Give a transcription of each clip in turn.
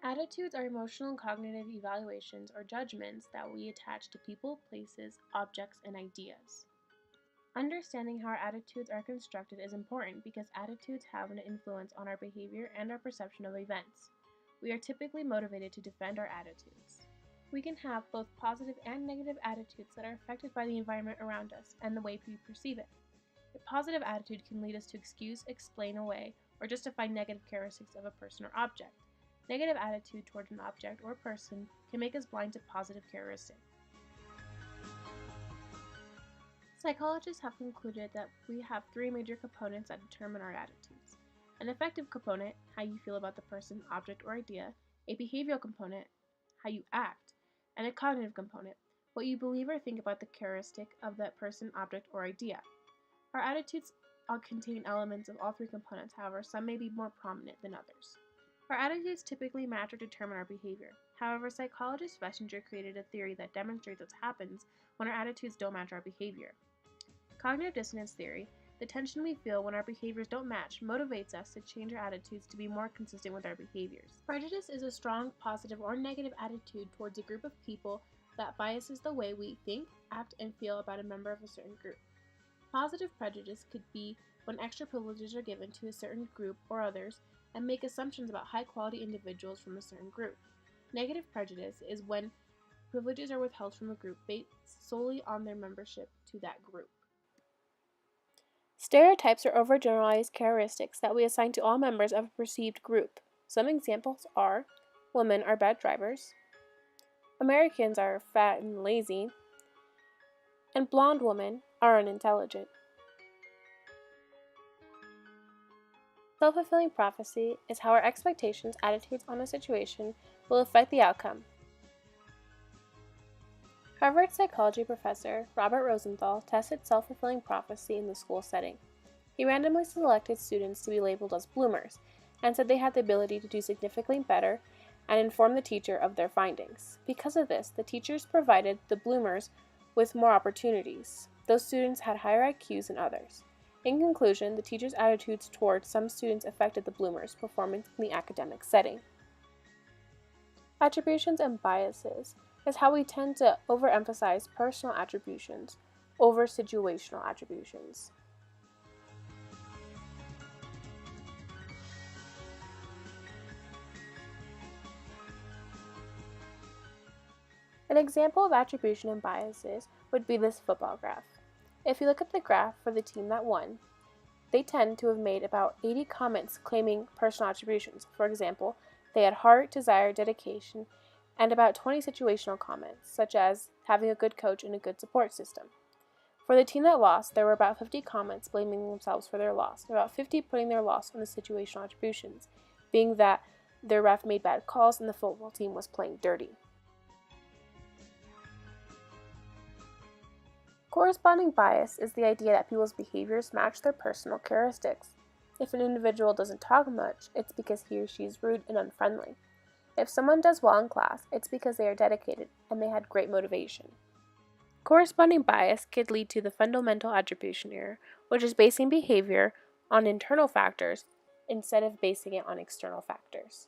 Attitudes are emotional and cognitive evaluations or judgments that we attach to people, places, objects, and ideas. Understanding how our attitudes are constructed is important because attitudes have an influence on our behavior and our perception of events. We are typically motivated to defend our attitudes. We can have both positive and negative attitudes that are affected by the environment around us and the way we perceive it. A positive attitude can lead us to excuse, explain away, or justify negative characteristics of a person or object. Negative attitude toward an object or person can make us blind to positive characteristics. Psychologists have concluded that we have three major components that determine our attitudes. An affective component, how you feel about the person, object, or idea, a behavioral component, how you act, and a cognitive component, what you believe or think about the characteristic of that person, object, or idea. Our attitudes all contain elements of all three components, however, some may be more prominent than others. Our attitudes typically match or determine our behavior. However, psychologist Schlesinger created a theory that demonstrates what happens when our attitudes don't match our behavior. Cognitive dissonance theory, the tension we feel when our behaviors don't match, motivates us to change our attitudes to be more consistent with our behaviors. Prejudice is a strong positive or negative attitude towards a group of people that biases the way we think, act, and feel about a member of a certain group. Positive prejudice could be when extra privileges are given to a certain group or others and make assumptions about high-quality individuals from a certain group. Negative prejudice is when privileges are withheld from a group based solely on their membership to that group. Stereotypes are overgeneralized characteristics that we assign to all members of a perceived group. Some examples are: women are bad drivers, Americans are fat and lazy, and blonde women are unintelligent. Self-fulfilling prophecy is how our expectations, attitudes on a situation will affect the outcome. Harvard psychology professor Robert Rosenthal tested self-fulfilling prophecy in the school setting. He randomly selected students to be labeled as bloomers and said they had the ability to do significantly better and inform the teacher of their findings. Because of this, the teachers provided the bloomers with more opportunities. Those students had higher IQs than others. In conclusion, the teachers' attitudes towards some students affected the bloomers' performance in the academic setting. Attributions and biases is how we tend to overemphasize personal attributions over situational attributions. An example of attribution and biases would be this football graph. If you look at the graph for the team that won, they tend to have made about 80 comments claiming personal attributions. For example, they had heart, desire, dedication, and about 20 situational comments, such as having a good coach and a good support system. For the team that lost, there were about 50 comments blaming themselves for their loss, about 50 putting their loss on the situational attributions, being that their ref made bad calls and the football team was playing dirty. Corresponding bias is the idea that people's behaviors match their personal characteristics. If an individual doesn't talk much, it's because he or she is rude and unfriendly. If someone does well in class, it's because they are dedicated and they had great motivation. Corresponding bias could lead to the fundamental attribution error, which is basing behavior on internal factors instead of basing it on external factors.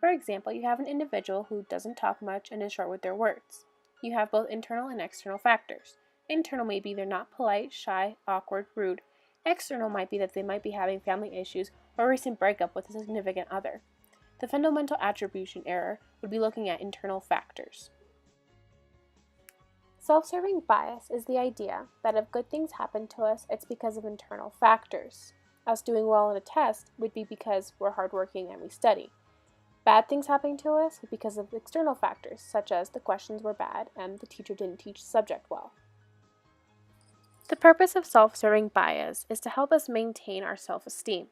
For example, you have an individual who doesn't talk much and is short with their words. You have both internal and external factors. Internal may be they're not polite, shy, awkward, rude. External might be that they might be having family issues or a recent breakup with a significant other. The fundamental attribution error would be looking at internal factors. Self-serving bias is the idea that if good things happen to us, it's because of internal factors. Us doing well on a test would be because we're hardworking and we study. Bad things happening to us would be because of external factors, such as the questions were bad and the teacher didn't teach the subject well. The purpose of self-serving bias is to help us maintain our self-esteem.